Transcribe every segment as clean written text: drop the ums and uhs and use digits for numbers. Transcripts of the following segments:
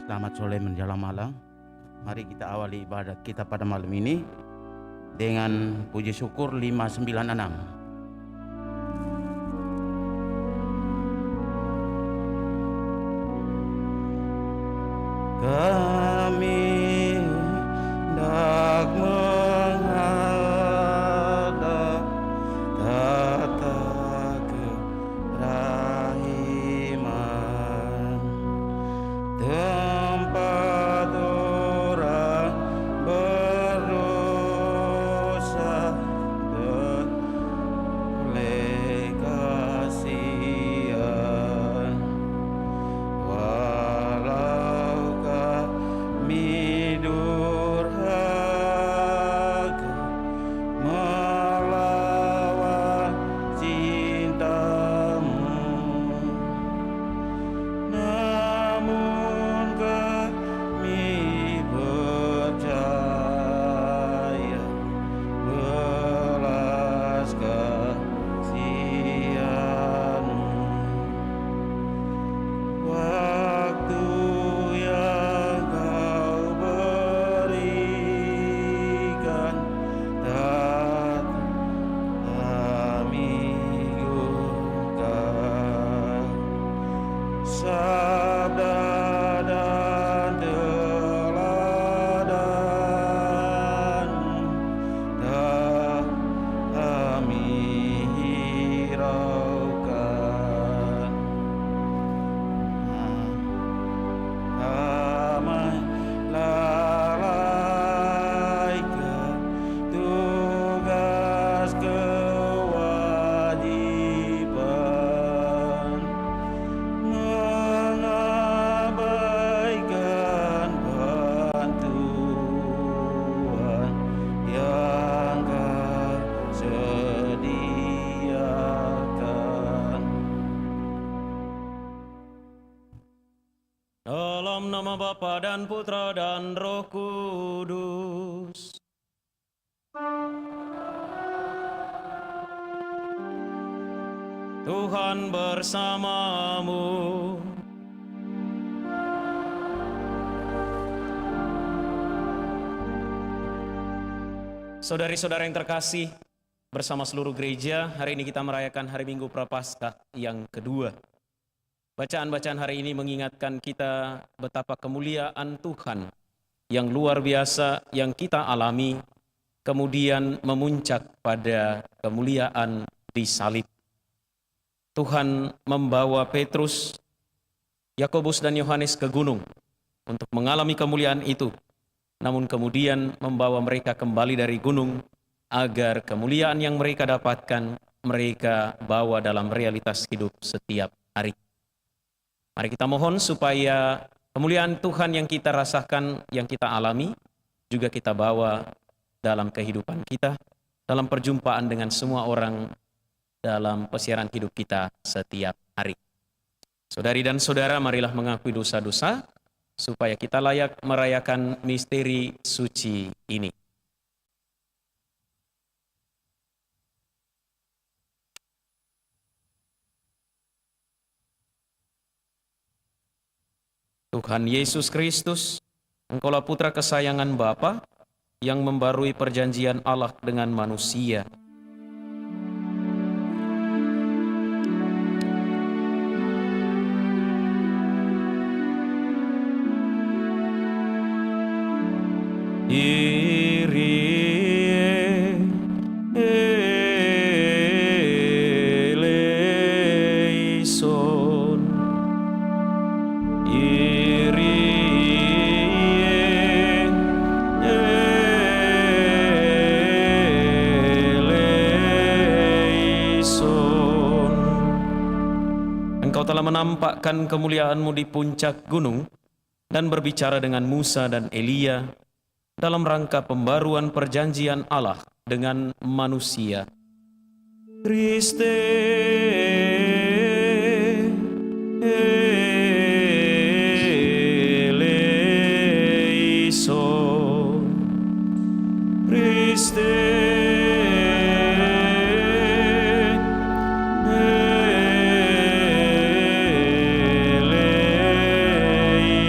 Selamat sore menjelang malam. Mari kita awali ibadat kita pada malam ini dengan puji syukur 596. Kami hendak menghadap tata kerahiman, tempat orang berdosa beroleh kasihan. Walau kami durhaka melawan cintamu, namun kami percaya belas kasihan-Mu. Waktu yang Kau berikan tak kami gugat. Sabda dan teladan tak kami hiraukan. Kami lalaikan tugas kewajiban, mengabaikan bantuan yang Kau sediakan. Dalam nama Bapa dan Putra dan Roh Kudus. Tuhan bersamamu. Saudari-saudara yang terkasih, bersama seluruh gereja, hari ini kita merayakan Hari Minggu Prapaskah yang kedua. Bacaan-bacaan hari ini mengingatkan kita betapa kemuliaan Tuhan yang luar biasa yang kita alami, kemudian memuncak pada kemuliaan di salib. Tuhan membawa Petrus, Yakobus dan Yohanes ke gunung untuk mengalami kemuliaan itu, namun kemudian membawa mereka kembali dari gunung agar kemuliaan yang mereka dapatkan mereka bawa dalam realitas hidup setiap hari. Mari kita mohon supaya kemuliaan Tuhan yang kita rasakan, yang kita alami, juga kita bawa dalam kehidupan kita, dalam perjumpaan dengan semua orang, dalam pesiaran hidup kita setiap hari. Saudari dan saudara, marilah mengakui dosa-dosa, supaya kita layak merayakan misteri suci ini. Tuhan Yesus Kristus, Engkaulah Putra kesayangan Bapa yang membarui perjanjian Allah dengan manusia. Kyrie eleison, Kyrie eleison. Engkau telah menampakkan kemuliaan-Mu di puncak gunung dan berbicara dengan Musa dan Elia dalam rangka pembaruan perjanjian Allah dengan manusia. Kriste eleison, Kriste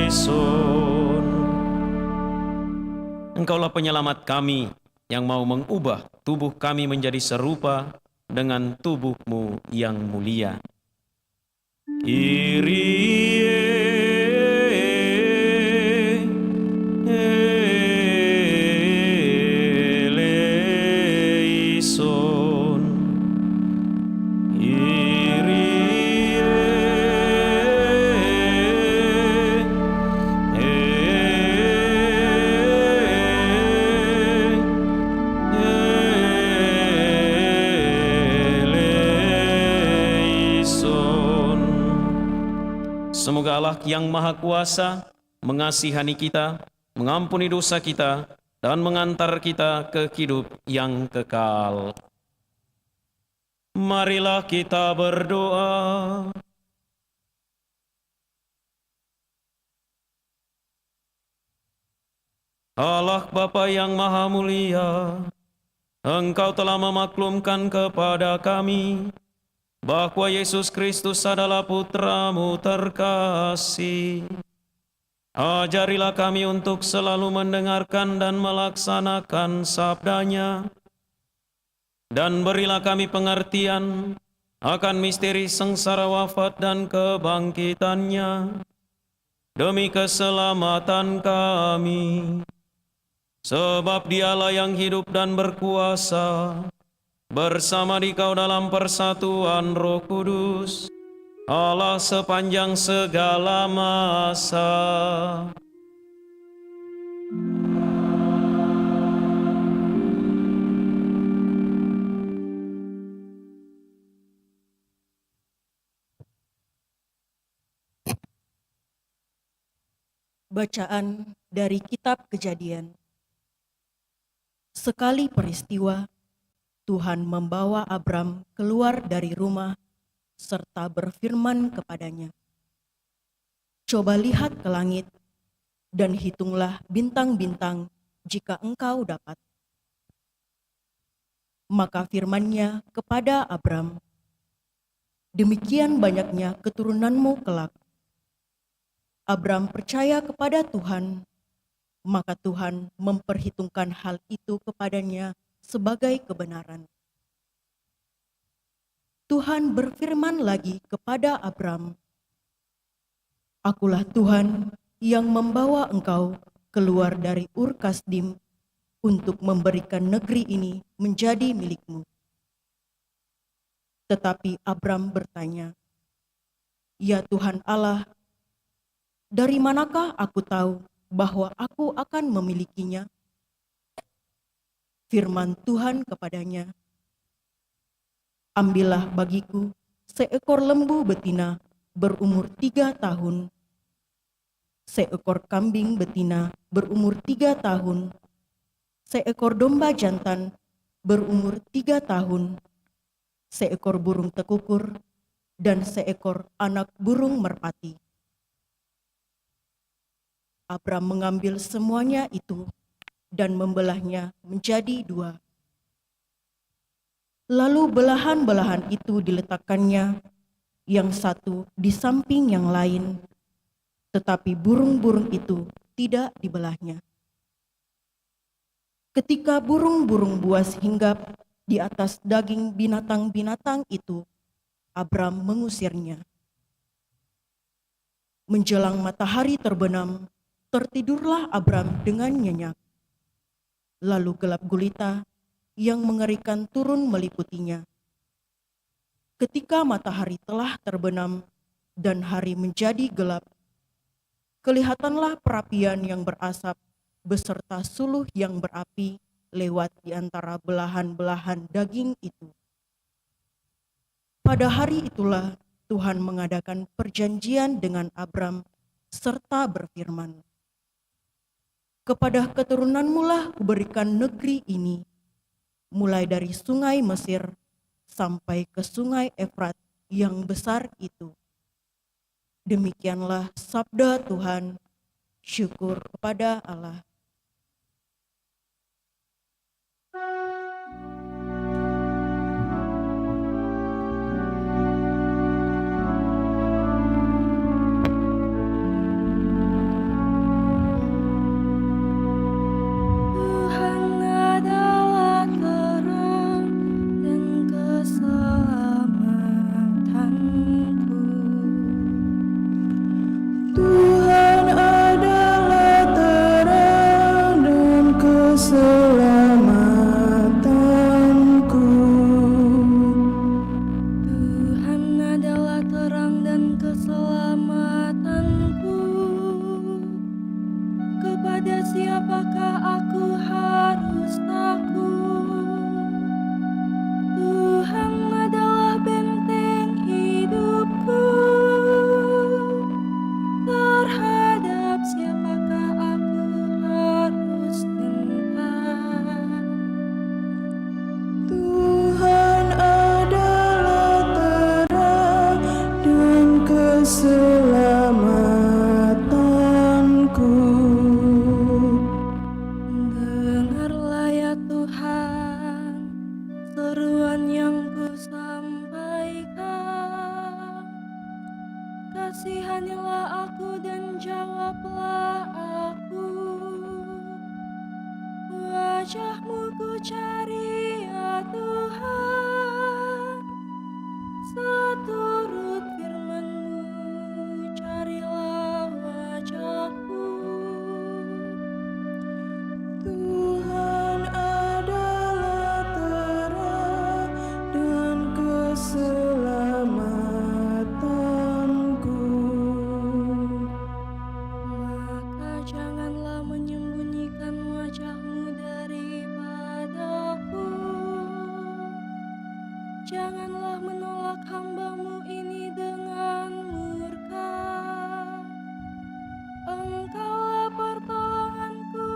eleison. Engkaulah penyelamat kami yang mau mengubah tubuh kami menjadi serupa dengan tubuh-Mu yang mulia. Kyrie eleison. Kyrie eleison. Semoga Allah yang Maha Kuasa mengasihani kita, mengampuni dosa kita, dan mengantar kita ke hidup yang kekal. Marilah kita berdoa. Allah Bapa yang Maha Mulia, Engkau telah memaklumkan kepada kami bahwa Yesus Kristus adalah Putra-Mu terkasih. Ajarilah kami untuk selalu mendengarkan dan melaksanakan sabda-Nya, dan berilah kami pengertian akan misteri sengsara wafat dan kebangkitan-Nya, demi keselamatan kami. Sebab Dialah yang hidup dan berkuasa, bersama Dikau dalam persatuan Roh Kudus, Allah sepanjang segala masa. Bacaan dari Kitab Kejadian. Sekali peristiwa, Tuhan membawa Abram keluar dari rumah serta berfirman kepadanya, "Coba lihat ke langit dan hitunglah bintang-bintang jika engkau dapat." Maka firman-Nya kepada Abram, "Demikian banyaknya keturunanmu kelak." Abram percaya kepada Tuhan, maka Tuhan memperhitungkan hal itu kepadanya sebagai kebenaran. Tuhan berfirman lagi kepada Abram, "Akulah Tuhan yang membawa engkau keluar dari Ur Kasdim untuk memberikan negeri ini menjadi milikmu." Tetapi Abram bertanya, "Ya Tuhan Allah, dari manakah aku tahu bahwa aku akan memilikinya?" Firman Tuhan kepadanya, "Ambillah bagiku seekor lembu betina berumur 3 tahun, seekor kambing betina berumur 3 tahun, seekor domba jantan berumur 3 tahun, seekor burung tekukur, dan seekor anak burung merpati." Abram mengambil semuanya itu dan membelahnya menjadi 2. Lalu belahan-belahan itu diletakkannya, yang satu di samping yang lain, tetapi burung-burung itu tidak dibelahnya. Ketika burung-burung buas hinggap di atas daging binatang-binatang itu, Abram mengusirnya. Menjelang matahari terbenam, tertidurlah Abram dengan nyenyak. Lalu gelap gulita yang mengerikan turun meliputinya. Ketika matahari telah terbenam dan hari menjadi gelap, kelihatanlah perapian yang berasap beserta suluh yang berapi lewat di antara belahan-belahan daging itu. Pada hari itulah Tuhan mengadakan perjanjian dengan Abram serta berfirman, "Kepada keturunanmu lah kuberikan negeri ini, mulai dari sungai Mesir sampai ke sungai Efrat yang besar itu." Demikianlah sabda Tuhan. Syukur kepada Allah. Tuhan adalah terang dan keselamatanku. Tuhan adalah terang dan keselamatanku. Kepada siapakah aku harus takut? Tuhan adalah benteng hidupku. Terhadap siapakah aku harus gentar? Tuhan adalah terang dan keselamatanku. Dengarlah ya Tuhan, seruan yang ku sampaikan. Kasihanilah aku dan jawablah aku. Wajah-Mu ku cari ya Tuhan, seturut firman-Mu carilah wajah-Mu. Tuhan adalah terang dan keselamatanku. Maka janganlah menyembunyikan wajah-Mu daripadaku. Janganlah menolak hamba-Mu ini dengan murka. Engkaulah pertolonganku,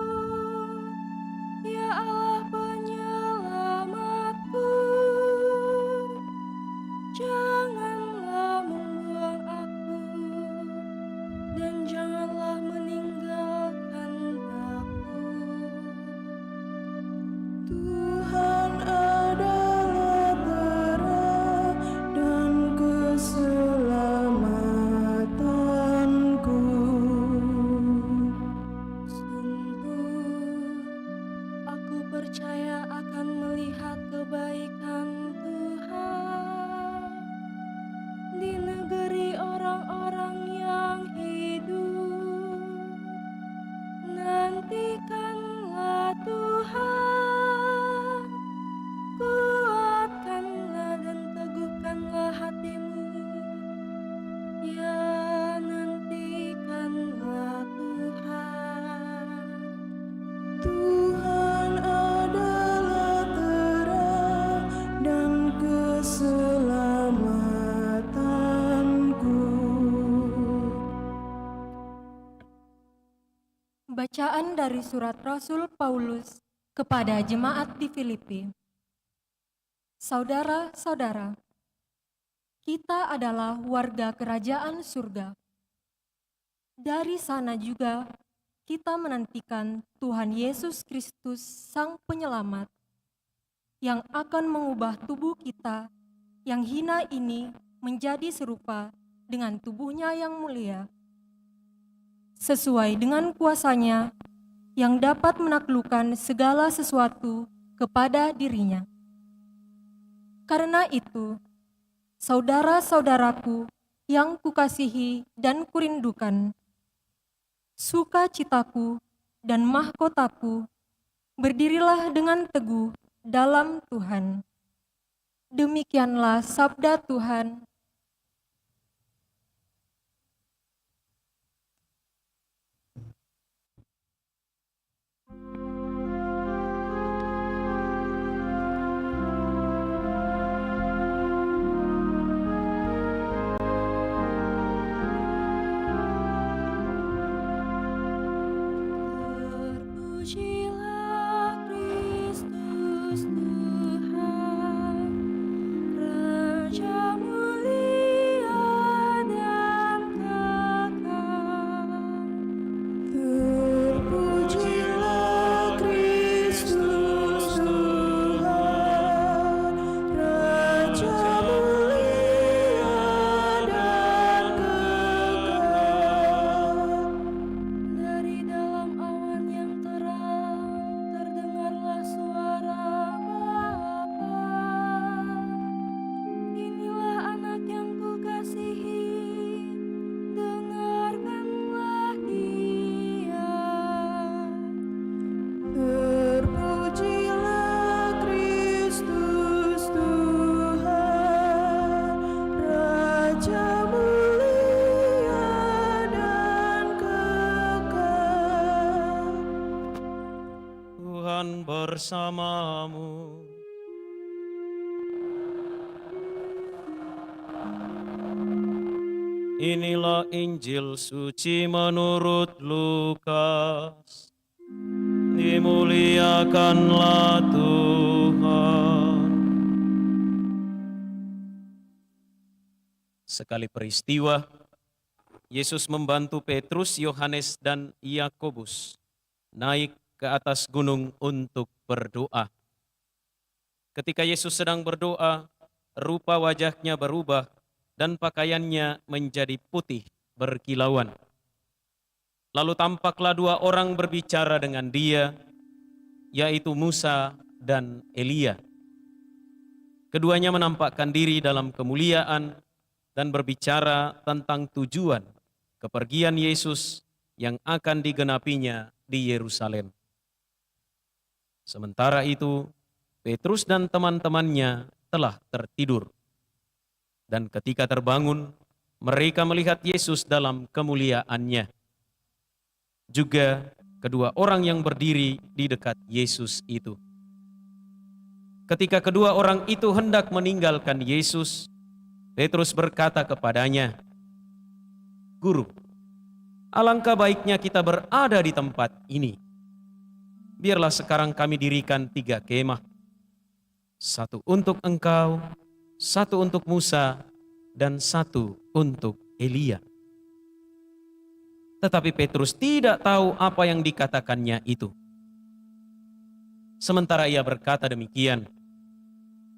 ya Allah penyelamatku. Janganlah membuang aku, dan janganlah meninggalkan aku. Tuhan adalah terang dan keselamatanku. Sungguh, aku percaya akan melihat kebaikan Tuhan di negeri orang-orang yang hidup. Nantikanlah Tuhan, kuatkanlah dan teguhkanlah hatimu. Ya, nantikanlah Tuhan. Tuhan adalah terang dan keselamatanku. Bacaan dari surat Rasul Paulus kepada jemaat di Filipi. Saudara-saudara, kita adalah warga kerajaan surga. Dari sana juga kita menantikan Tuhan Yesus Kristus Sang Penyelamat, yang akan mengubah tubuh kita yang hina ini menjadi serupa dengan tubuhnya yang mulia, sesuai dengan kuasa-Nya yang dapat menaklukkan segala sesuatu kepada dirinya. Karena itu, saudara-saudaraku yang kukasihi dan kurindukan, sukacitaku dan mahkotaku, berdirilah dengan teguh dalam Tuhan. Demikianlah sabda Tuhan. Terpujilah Kristus Tuhan, Raja mulia Tuhan bersamamu. Inilah Injil suci menurut Lukas. Dimuliakanlah Tuhan. Sekali peristiwa, Yesus membantu Petrus, Yohanes, dan Yakobus naik ke atas gunung untuk berdoa. Ketika Yesus sedang berdoa, rupa wajahnya berubah dan pakaiannya menjadi putih berkilauan. Lalu tampaklah dua orang berbicara dengan dia, yaitu Musa dan Elia. Keduanya menampakkan diri dalam kemuliaan dan berbicara tentang tujuan kepergian Yesus yang akan digenapinya di Yerusalem. Sementara itu, Petrus dan teman-temannya telah tertidur. Dan ketika terbangun, mereka melihat Yesus dalam kemuliaannya. Juga kedua orang yang berdiri di dekat Yesus itu. Ketika kedua orang itu hendak meninggalkan Yesus, Petrus berkata kepadanya, "Guru, alangkah baiknya kita berada di tempat ini. Biarlah sekarang kami dirikan 3 kemah. 1 untuk engkau, 1 untuk Musa, dan 1 untuk Elia." Tetapi Petrus tidak tahu apa yang dikatakannya itu. Sementara ia berkata demikian,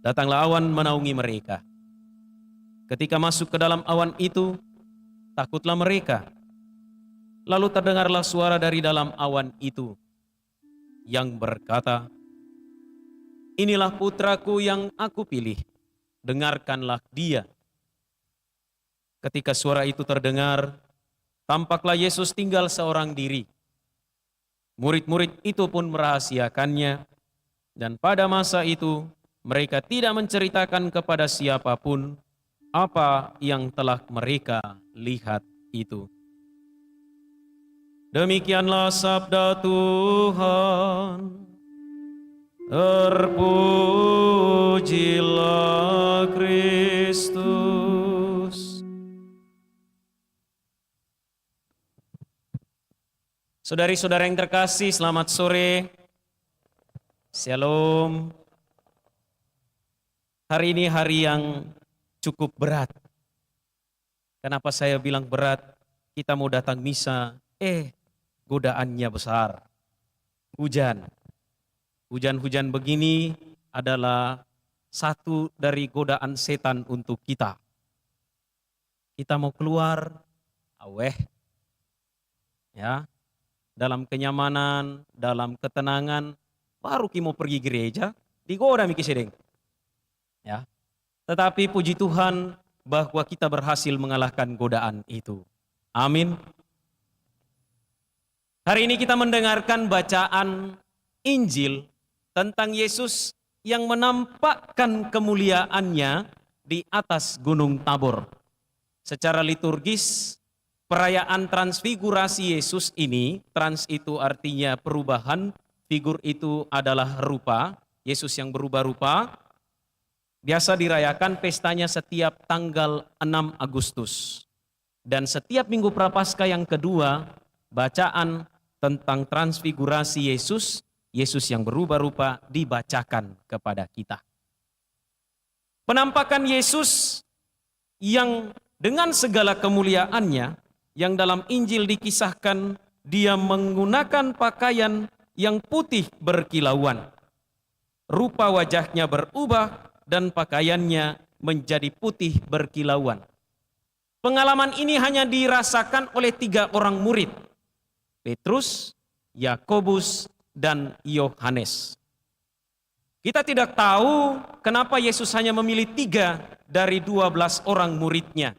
datanglah awan menaungi mereka. Ketika masuk ke dalam awan itu, takutlah mereka. Lalu terdengarlah suara dari dalam awan itu yang berkata, "Inilah putraku yang aku pilih, dengarkanlah dia." Ketika suara itu terdengar, tampaklah Yesus tinggal seorang diri. Murid-murid itu pun merahasiakannya, dan pada masa itu mereka tidak menceritakan kepada siapapun apa yang telah mereka lihat itu. Demikianlah sabda Tuhan. Terpujilah Kristus. Saudari-saudara yang terkasih, selamat sore. Shalom. Hari ini hari yang cukup berat. Kenapa saya bilang berat? Kita mau datang misa, godaannya besar. Hujan-hujan begini adalah satu dari godaan setan untuk kita. Kita mau keluar, ya, dalam kenyamanan, dalam ketenangan, baru kita mau pergi gereja, digoda miki sedeng. Ya. Tetapi puji Tuhan bahwa kita berhasil mengalahkan godaan itu. Amin. Hari ini kita mendengarkan bacaan Injil tentang Yesus yang menampakkan kemuliaannya di atas Gunung Tabor. Secara liturgis, perayaan transfigurasi Yesus ini, trans itu artinya perubahan, figur itu adalah rupa, Yesus yang berubah rupa. Biasa dirayakan pestanya setiap tanggal 6 Agustus. Dan setiap Minggu Prapaskah yang kedua, bacaan tentang transfigurasi Yesus, Yesus yang berubah rupa dibacakan kepada kita. Penampakan Yesus yang dengan segala kemuliaannya, yang dalam Injil dikisahkan dia menggunakan pakaian yang putih berkilauan. Rupa wajahnya berubah dan pakaiannya menjadi putih berkilauan. Pengalaman ini hanya dirasakan oleh 3 orang murid, Petrus, Yakobus, dan Yohanes. Kita tidak tahu kenapa Yesus hanya memilih 3 dari 12 orang muridnya.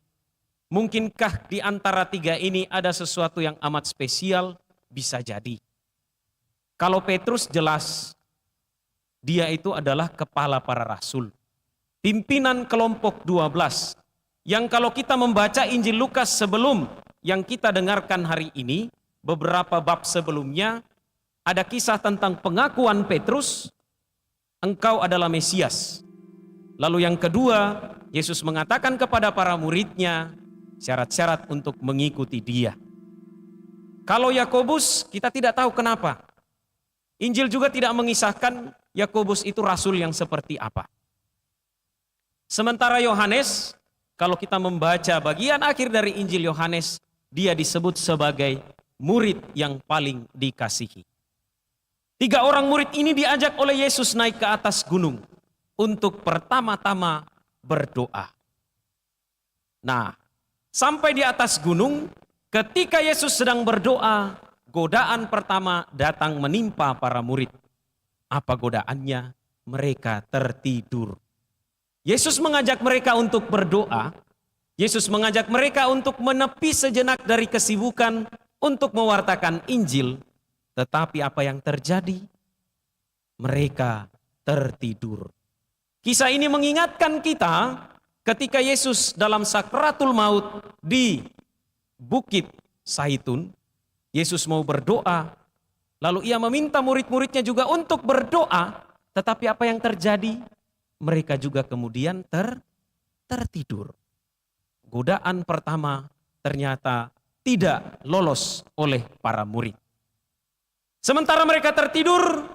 Mungkinkah di antara 3 ini ada sesuatu yang amat spesial? Bisa jadi. Kalau Petrus jelas, dia itu adalah kepala para rasul. Pimpinan kelompok 12. Yang kalau kita membaca Injil Lukas sebelum yang kita dengarkan hari ini, beberapa bab sebelumnya, ada kisah tentang pengakuan Petrus, engkau adalah Mesias. Lalu yang kedua, Yesus mengatakan kepada para muridnya syarat-syarat untuk mengikuti dia. Kalau Yakobus, kita tidak tahu kenapa. Injil juga tidak mengisahkan Yakobus itu rasul yang seperti apa. Sementara Yohanes, kalau kita membaca bagian akhir dari Injil Yohanes, dia disebut sebagai murid yang paling dikasihi. 3 orang murid ini diajak oleh Yesus naik ke atas gunung untuk pertama-tama berdoa. Nah, sampai di atas gunung, ketika Yesus sedang berdoa, godaan pertama datang menimpa para murid. Apa godaannya? Mereka tertidur. Yesus mengajak mereka untuk berdoa. Yesus mengajak mereka untuk menepi sejenak dari kesibukan untuk mewartakan Injil. Tetapi apa yang terjadi? Mereka tertidur. Kisah ini mengingatkan kita ketika Yesus dalam sakratul maut di Bukit Zaitun, Yesus mau berdoa, lalu ia meminta murid-muridnya juga untuk berdoa, tetapi apa yang terjadi? Mereka juga kemudian tertidur. Godaan pertama ternyata tidak lolos oleh para murid. Sementara mereka tertidur,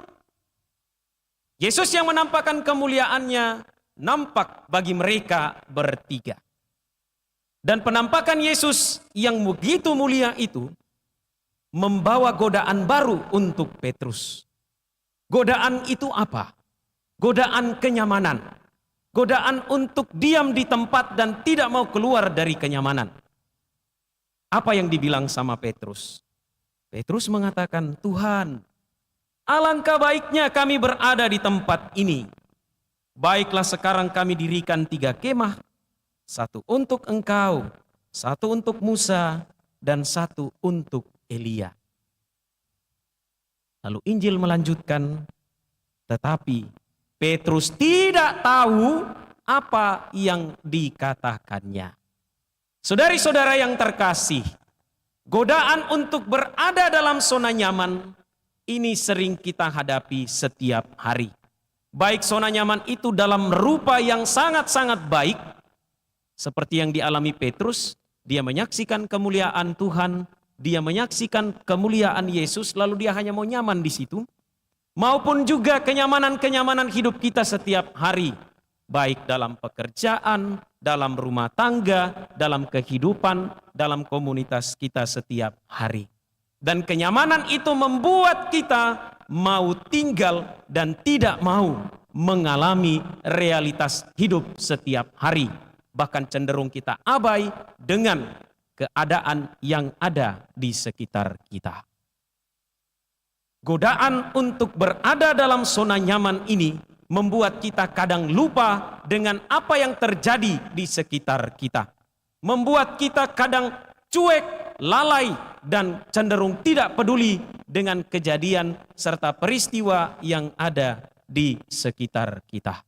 Yesus yang menampakkan kemuliaannya nampak bagi mereka bertiga. Dan penampakan Yesus yang begitu mulia itu membawa godaan baru untuk Petrus. Godaan itu apa? Godaan kenyamanan. Godaan untuk diam di tempat dan tidak mau keluar dari kenyamanan. Apa yang dibilang sama Petrus? Petrus mengatakan, Tuhan, alangkah baiknya kami berada di tempat ini. Baiklah sekarang kami dirikan 3 kemah, 1 untuk engkau, 1 untuk Musa, dan 1 untuk Elia. Lalu Injil melanjutkan, tetapi Petrus tidak tahu apa yang dikatakannya. Saudari-saudara yang terkasih, godaan untuk berada dalam zona nyaman ini sering kita hadapi setiap hari. Baik zona nyaman itu dalam rupa yang sangat-sangat baik, seperti yang dialami Petrus, dia menyaksikan kemuliaan Tuhan, dia menyaksikan kemuliaan Yesus, lalu dia hanya mau nyaman di situ. Maupun juga kenyamanan-kenyamanan hidup kita setiap hari, baik dalam pekerjaan, dalam rumah tangga, dalam kehidupan, dalam komunitas kita setiap hari. Dan kenyamanan itu membuat kita mau tinggal dan tidak mau mengalami realitas hidup setiap hari. Bahkan cenderung kita abai dengan keadaan yang ada di sekitar kita. Godaan untuk berada dalam zona nyaman ini membuat kita kadang lupa dengan apa yang terjadi di sekitar kita. Membuat kita kadang cuek, lalai, dan cenderung tidak peduli dengan kejadian serta peristiwa yang ada di sekitar kita.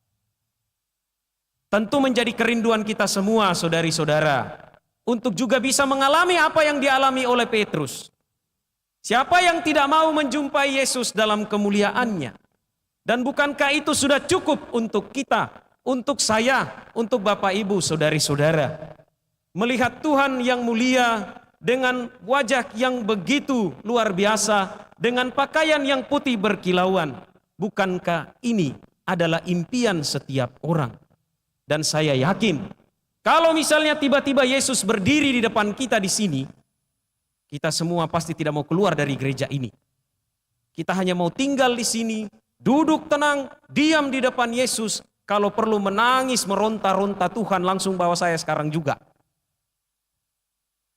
Tentu menjadi kerinduan kita semua, saudari-saudara, untuk juga bisa mengalami apa yang dialami oleh Petrus. Siapa yang tidak mau menjumpai Yesus dalam kemuliaannya? Dan bukankah itu sudah cukup untuk kita, untuk saya, untuk Bapak Ibu, saudari-saudara? Melihat Tuhan yang mulia dengan wajah yang begitu luar biasa, dengan pakaian yang putih berkilauan. Bukankah ini adalah impian setiap orang? Dan saya yakin, kalau misalnya tiba-tiba Yesus berdiri di depan kita di sini, kita semua pasti tidak mau keluar dari gereja ini. Kita hanya mau tinggal di sini, duduk tenang, diam di depan Yesus. Kalau perlu menangis, meronta-ronta, Tuhan langsung bawa saya sekarang juga.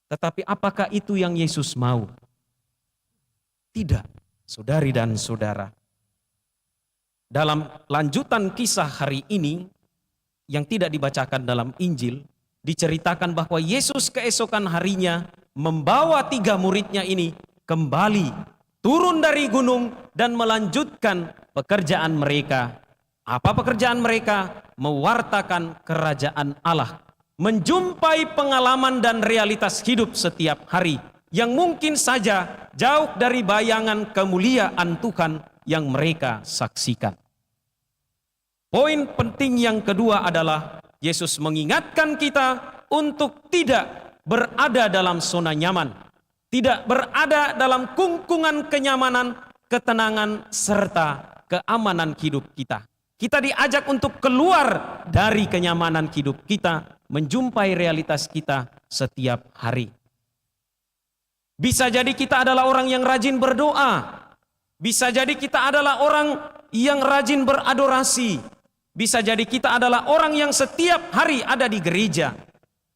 Tetapi apakah itu yang Yesus mau? Tidak, saudari dan saudara. Dalam lanjutan kisah hari ini, yang tidak dibacakan dalam Injil, diceritakan bahwa Yesus keesokan harinya membawa 3 muridnya ini kembali turun dari gunung dan melanjutkan pekerjaan mereka. Apa pekerjaan mereka? Mewartakan kerajaan Allah. Menjumpai pengalaman dan realitas hidup setiap hari yang mungkin saja jauh dari bayangan kemuliaan Tuhan yang mereka saksikan. Poin penting yang kedua adalah Yesus mengingatkan kita untuk tidak berada dalam zona nyaman, tidak berada dalam kungkungan kenyamanan, ketenangan, serta keamanan hidup kita. Kita diajak untuk keluar dari kenyamanan hidup kita, menjumpai realitas kita setiap hari. Bisa jadi kita adalah orang yang rajin berdoa. Bisa jadi kita adalah orang yang rajin beradorasi. Bisa jadi kita adalah orang yang setiap hari ada di gereja.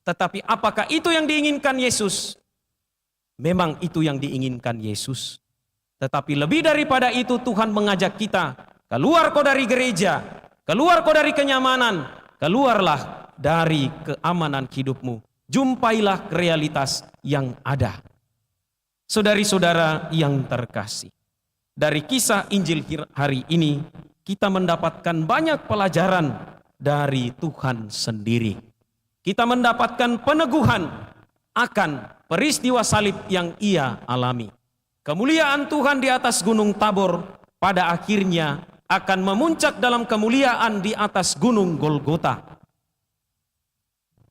Tetapi apakah itu yang diinginkan Yesus? Memang itu yang diinginkan Yesus. Tetapi lebih daripada itu, Tuhan mengajak kita, keluar kau dari gereja, keluar kau dari kenyamanan, keluarlah dari keamanan hidupmu. Jumpailah realitas yang ada. Saudari-saudara yang terkasih, dari kisah Injil hari ini, kita mendapatkan banyak pelajaran dari Tuhan sendiri. Kita mendapatkan peneguhan akan peristiwa salib yang Ia alami. Kemuliaan Tuhan di atas Gunung Tabor pada akhirnya akan memuncak dalam kemuliaan di atas Gunung Golgota.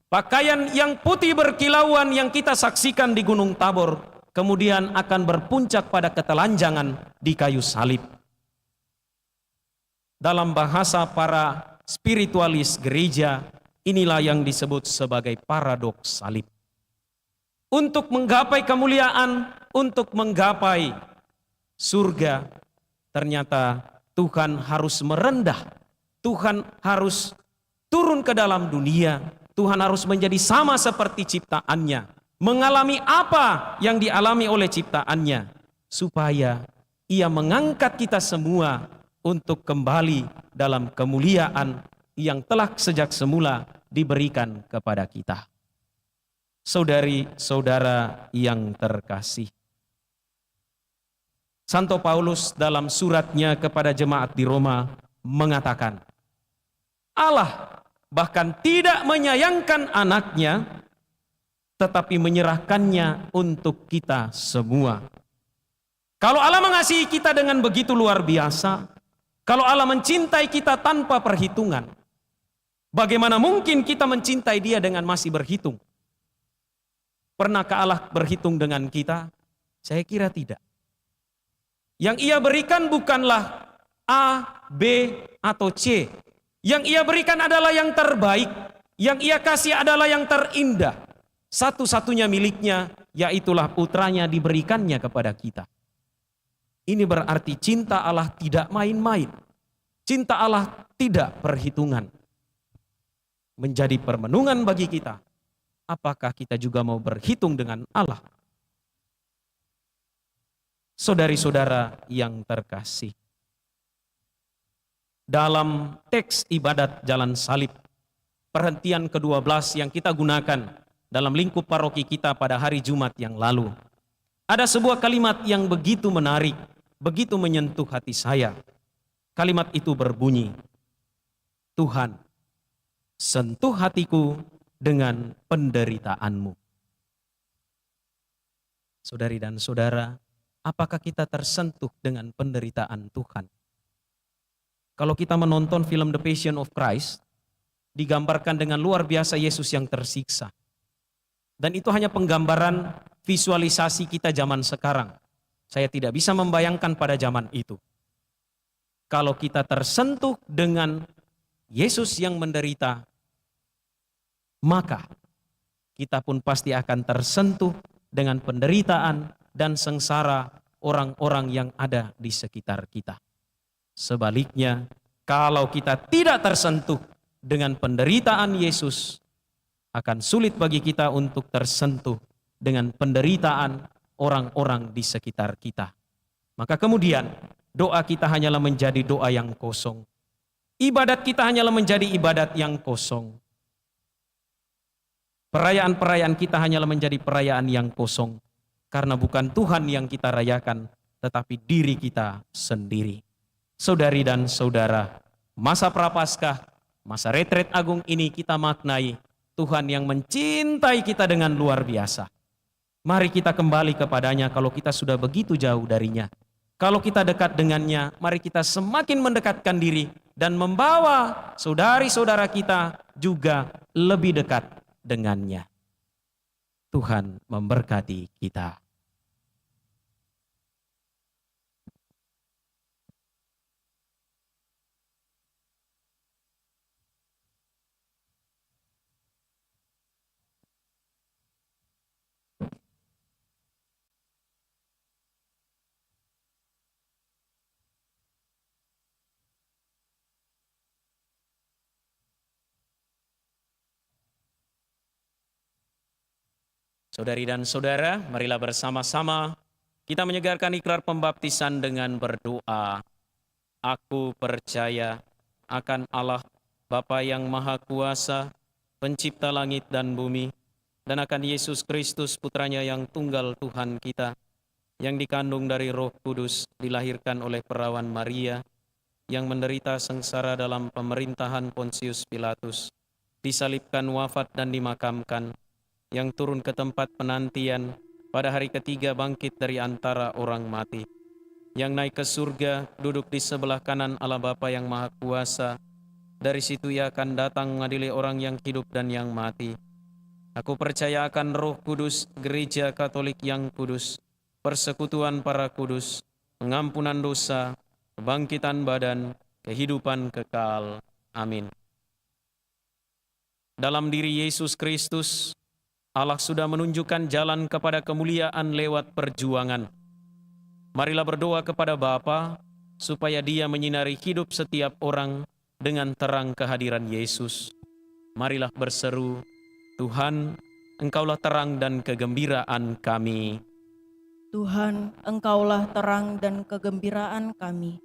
Pakaian yang putih berkilauan yang kita saksikan di Gunung Tabor kemudian akan berpuncak pada ketelanjangan di kayu salib. Dalam bahasa para spiritualis gereja, inilah yang disebut sebagai paradoks salib. Untuk menggapai kemuliaan, untuk menggapai surga, ternyata Tuhan harus merendah. Tuhan harus turun ke dalam dunia. Tuhan harus menjadi sama seperti ciptaannya. Mengalami apa yang dialami oleh ciptaannya. Supaya Ia mengangkat kita semua untuk kembali dalam kemuliaan yang telah sejak semula diberikan kepada kita. Saudari-saudara yang terkasih, Santo Paulus dalam suratnya kepada jemaat di Roma mengatakan, Allah bahkan tidak menyayangkan anaknya, tetapi menyerahkannya untuk kita semua. Kalau Allah mengasihi kita dengan begitu luar biasa, kalau Allah mencintai kita tanpa perhitungan, bagaimana mungkin kita mencintai Dia dengan masih berhitung? Pernahkah Allah berhitung dengan kita? Saya kira tidak. Yang Ia berikan bukanlah A, B, atau C. Yang Ia berikan adalah yang terbaik. Yang Ia kasih adalah yang terindah. Satu-satunya miliknya, yaitulah putranya diberikannya kepada kita. Ini berarti cinta Allah tidak main-main. Cinta Allah tidak perhitungan. Menjadi permenungan bagi kita. Apakah kita juga mau berhitung dengan Allah? Saudari-saudara yang terkasih, dalam teks ibadat Jalan Salib, perhentian ke-12 yang kita gunakan dalam lingkup paroki kita pada hari Jumat yang lalu, ada sebuah kalimat yang begitu menarik, begitu menyentuh hati saya. Kalimat itu berbunyi, Tuhan, sentuh hatiku dengan penderitaanmu. Saudari dan saudara, apakah kita tersentuh dengan penderitaan Tuhan? Kalau kita menonton film The Passion of Christ, digambarkan dengan luar biasa Yesus yang tersiksa. Dan itu hanya penggambaran visualisasi kita zaman sekarang. Saya tidak bisa membayangkan pada zaman itu. Kalau kita tersentuh dengan Yesus yang menderita, maka kita pun pasti akan tersentuh dengan penderitaan dan sengsara orang-orang yang ada di sekitar kita. Sebaliknya, kalau kita tidak tersentuh dengan penderitaan Yesus, akan sulit bagi kita untuk tersentuh dengan penderitaan orang-orang di sekitar kita. Maka kemudian, doa kita hanyalah menjadi doa yang kosong. Ibadat kita hanyalah menjadi ibadat yang kosong. Perayaan-perayaan kita hanyalah menjadi perayaan yang kosong. Karena bukan Tuhan yang kita rayakan, tetapi diri kita sendiri. Saudari dan saudara, masa Prapaskah, masa retret agung ini kita maknai Tuhan yang mencintai kita dengan luar biasa. Mari kita kembali kepadanya kalau kita sudah begitu jauh darinya. Kalau kita dekat dengannya, mari kita semakin mendekatkan diri dan membawa saudari-saudara kita juga lebih dekat dengannya. Tuhan memberkati kita. Saudari dan saudara, marilah bersama-sama kita menyegarkan ikrar pembaptisan dengan berdoa. Aku percaya akan Allah, Bapa yang Maha Kuasa, Pencipta langit dan bumi, dan akan Yesus Kristus, Putranya yang tunggal Tuhan kita, yang dikandung dari Roh Kudus, dilahirkan oleh perawan Maria, yang menderita sengsara dalam pemerintahan Pontius Pilatus, disalibkan, wafat dan dimakamkan, yang turun ke tempat penantian, pada hari ketiga bangkit dari antara orang mati, yang naik ke surga, duduk di sebelah kanan Allah Bapa yang Maha Kuasa. Dari situ Ia akan datang mengadili orang yang hidup dan yang mati. Aku percaya akan Roh Kudus, Gereja Katolik yang kudus, persekutuan para kudus, pengampunan dosa, kebangkitan badan, kehidupan kekal. Amin. Dalam diri Yesus Kristus, Allah sudah menunjukkan jalan kepada kemuliaan lewat perjuangan. Marilah berdoa kepada Bapa supaya Dia menyinari hidup setiap orang dengan terang kehadiran Yesus. Marilah berseru, Tuhan, Engkaulah terang dan kegembiraan kami. Tuhan, Engkaulah terang dan kegembiraan kami.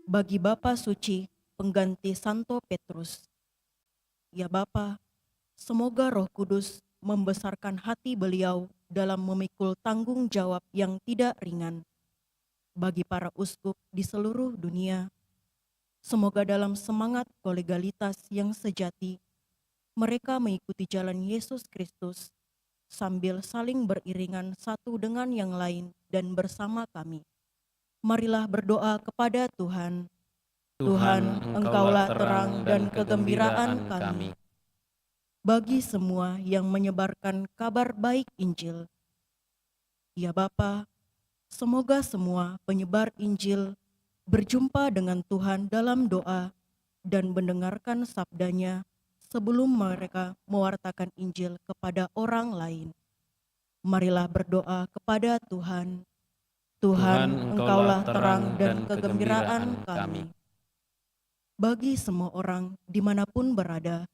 Bagi Bapa Suci, pengganti Santo Petrus. Ya Bapa, semoga Roh Kudus membesarkan hati beliau dalam memikul tanggung jawab yang tidak ringan bagi para uskup di seluruh dunia. Semoga dalam semangat kolegalitas yang sejati, mereka mengikuti jalan Yesus Kristus sambil saling beriringan satu dengan yang lain dan bersama kami. Marilah berdoa kepada Tuhan. Tuhan, Engkaulah terang dan kegembiraan kami. Bagi semua yang menyebarkan kabar baik Injil. Ya Bapa, semoga semua penyebar Injil berjumpa dengan Tuhan dalam doa dan mendengarkan sabdanya sebelum mereka mewartakan Injil kepada orang lain. Marilah berdoa kepada Tuhan. Tuhan, Engkaulah terang dan kegembiraan kami. Bagi semua orang dimanapun berada,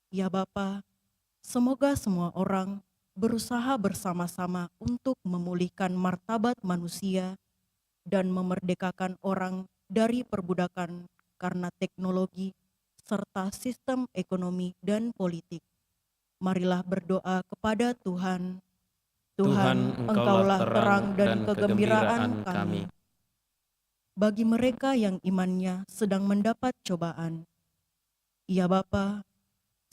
ya Bapa, semoga semua orang berusaha bersama-sama untuk memulihkan martabat manusia dan memerdekakan orang dari perbudakan karena teknologi serta sistem ekonomi dan politik. Marilah berdoa kepada Tuhan. Tuhan, Engkaulah terang dan kegembiraan kami. Bagi mereka yang imannya sedang mendapat cobaan, ya Bapa,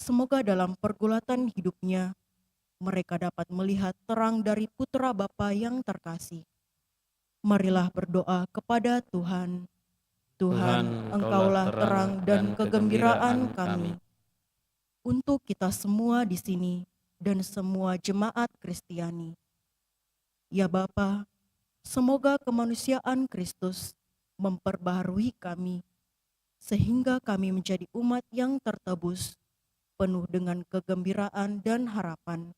semoga dalam pergulatan hidupnya, mereka dapat melihat terang dari Putra Bapa yang terkasih. Marilah berdoa kepada Tuhan. Tuhan, Engkaulah terang dan kegembiraan kami. Untuk kita semua di sini dan semua jemaat Kristiani. Ya Bapa, semoga kemanusiaan Kristus memperbaharui kami, sehingga kami menjadi umat yang tertebus, penuh dengan kegembiraan dan harapan.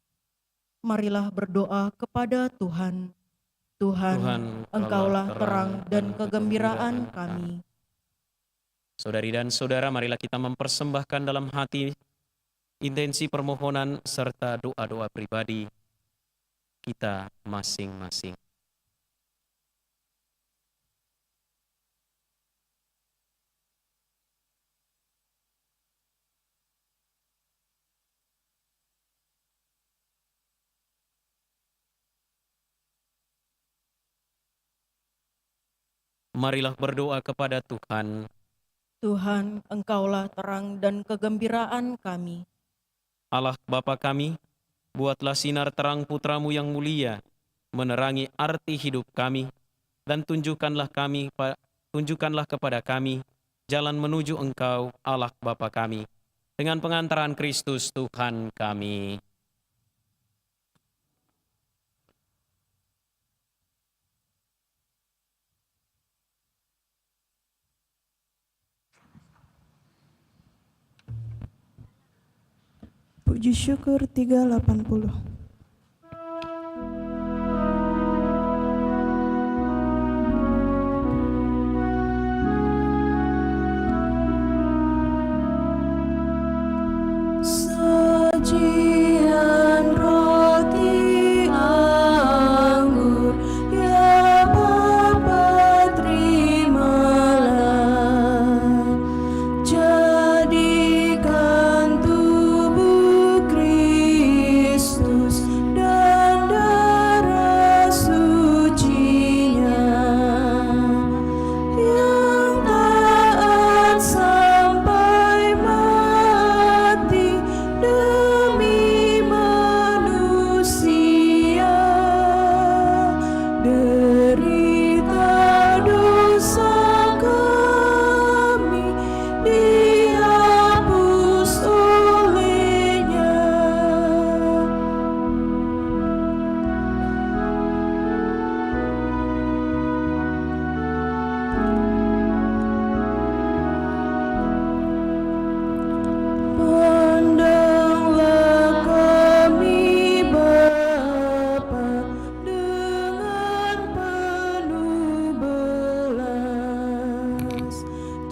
Marilah berdoa kepada Tuhan. Tuhan, Engkaulah terang dan kegembiraan kami. Saudari dan saudara, marilah kita mempersembahkan dalam hati intensi permohonan serta doa-doa pribadi kita masing-masing. Marilah berdoa kepada Tuhan. Tuhan, Engkaulah terang dan kegembiraan kami. Allah Bapa kami, Buatlah sinar terang putra-Mu yang mulia menerangi arti hidup kami, dan tunjukkanlah kepada kami jalan menuju Engkau, Allah Bapa kami, dengan pengantaran Kristus Tuhan kami. Puji syukur 380. Sajian roti anggur, ya Bapa terimalah. Jadikan tubuh Kristus dan darah sucinya, yang taat sampai mati demi manusia. Derita dosa kami dihapus olehnya. Pandanglah kami Bapa dengan penuh belas,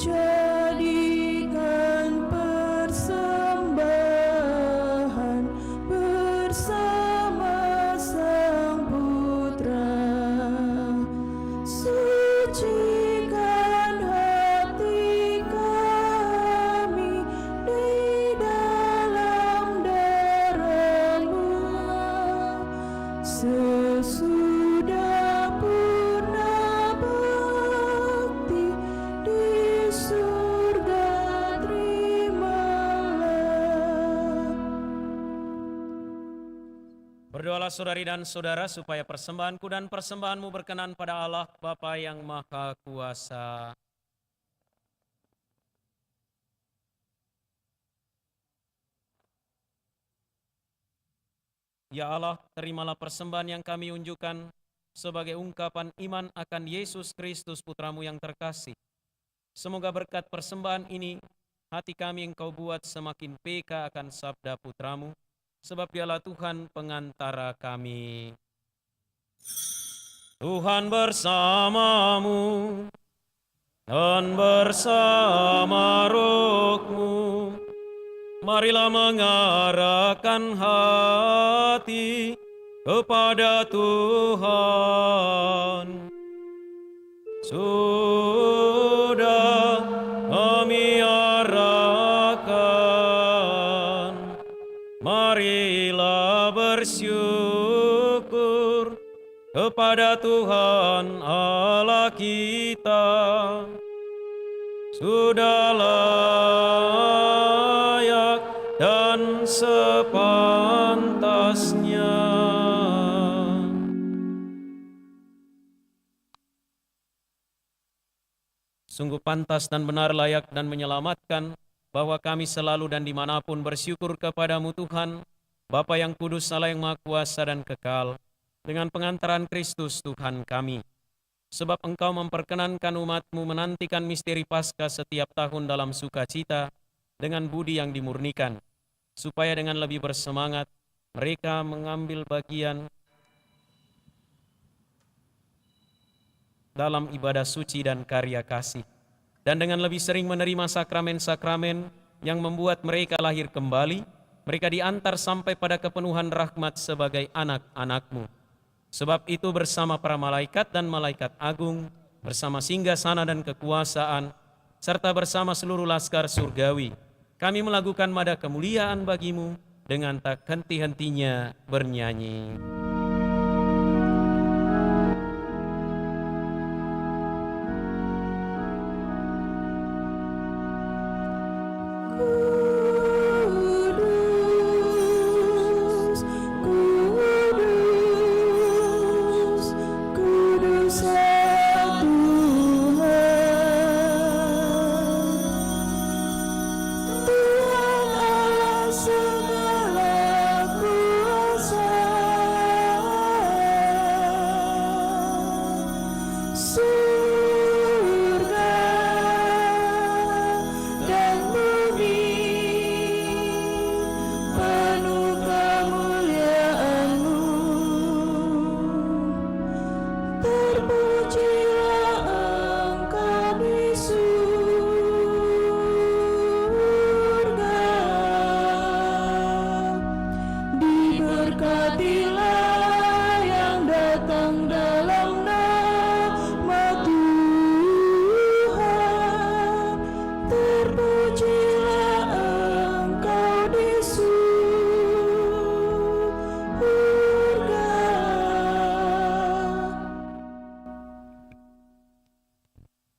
jadikan persembahan bersama Sang Putra. Sucikan hati kami di dalam darah-Mu, sesudah purna bakti di surga terimalah. Berdoalah saudari dan saudara supaya persembahanku dan persembahanmu berkenan pada Allah Bapa yang Maha Kuasa. Ya Allah, terimalah persembahan yang kami unjukkan sebagai ungkapan iman akan Yesus Kristus Putra-Mu yang terkasih. Semoga berkat persembahan ini, hati kami Engkau buat semakin peka akan sabda Putra-Mu, sebab Dialah Tuhan pengantara kami. Tuhan bersamamu dan bersama roh-Mu. Marilah mengarahkan hati kepada Tuhan. Sudah kami arahkan, marilah bersyukur kepada Tuhan Allah kita. Sudah layak dan sepantasnya. Sungguh pantas dan benar, layak dan menyelamatkan, bahwa kami selalu dan dimanapun bersyukur kepadamu Tuhan, Bapa yang kudus, Allah yang maha kuasa dan kekal, dengan pengantaran Kristus Tuhan kami. Sebab Engkau memperkenankan umat-Mu menantikan misteri Paskah setiap tahun dalam sukacita, dengan budi yang dimurnikan, supaya dengan lebih bersemangat mereka mengambil bagian dalam ibadah suci dan karya kasih, dan dengan lebih sering menerima sakramen-sakramen yang membuat mereka lahir kembali, mereka diantar sampai pada kepenuhan rahmat sebagai anak-anak-Mu. Sebab itu bersama para malaikat dan malaikat agung, bersama singgasana dan kekuasaan, serta bersama seluruh laskar surgawi, kami melakukan mada kemuliaan bagi-Mu dengan tak henti-hentinya bernyanyi. Kudus,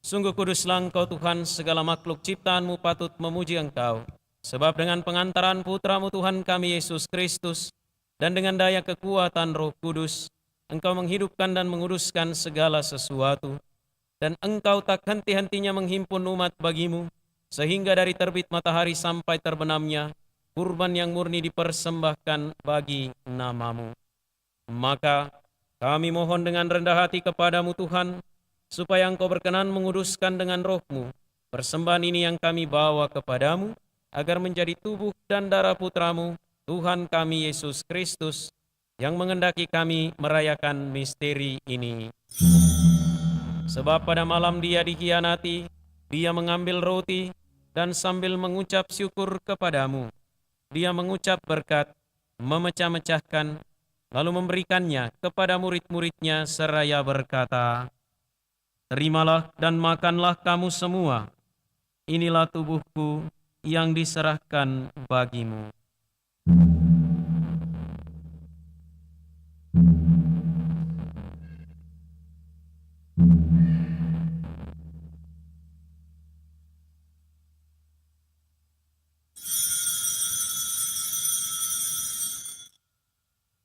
Sungguh kuduslah Engkau Tuhan, segala makhluk ciptaan-Mu patut memuji Engkau. Sebab dengan pengantaran Putra-Mu Tuhan kami Yesus Kristus, dan dengan daya kekuatan Roh Kudus, Engkau menghidupkan dan menguduskan segala sesuatu. Dan Engkau tak henti-hentinya menghimpun umat bagimu, sehingga dari terbit matahari sampai terbenamnya, kurban yang murni dipersembahkan bagi nama-Mu. Maka kami mohon dengan rendah hati kepadamu Tuhan, supaya Engkau berkenan menguduskan dengan Roh-Mu persembahan ini yang kami bawa kepadamu, agar menjadi tubuh dan darah Putra-Mu, Tuhan kami Yesus Kristus, yang mengendaki kami merayakan misteri ini. Sebab pada malam Dia dikhianati, Dia mengambil roti, dan sambil mengucap syukur kepadamu, Dia mengucap berkat, memecah-mecahkan, lalu memberikannya kepada murid-muridnya seraya berkata, "Terimalah dan makanlah kamu semua, inilah tubuhku yang diserahkan bagimu."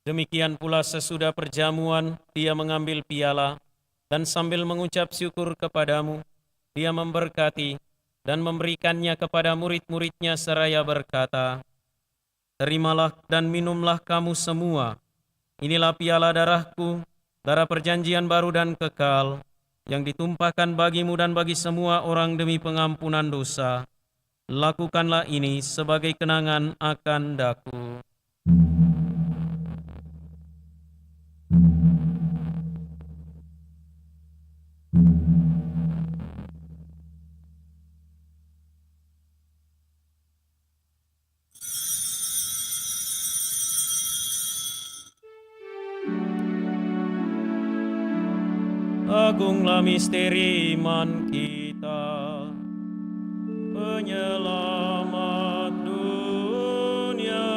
Demikian pula sesudah perjamuan, Dia mengambil piala, dan sambil mengucap syukur kepadamu, Dia memberkati dan memberikannya kepada murid-muridnya seraya berkata, "Terimalah dan minumlah kamu semua, inilah piala darahku, darah perjanjian baru dan kekal, yang ditumpahkan bagimu dan bagi semua orang demi pengampunan dosa. Lakukanlah ini sebagai kenangan akan daku." Agunglah misteri iman kita, penyelamat dunia,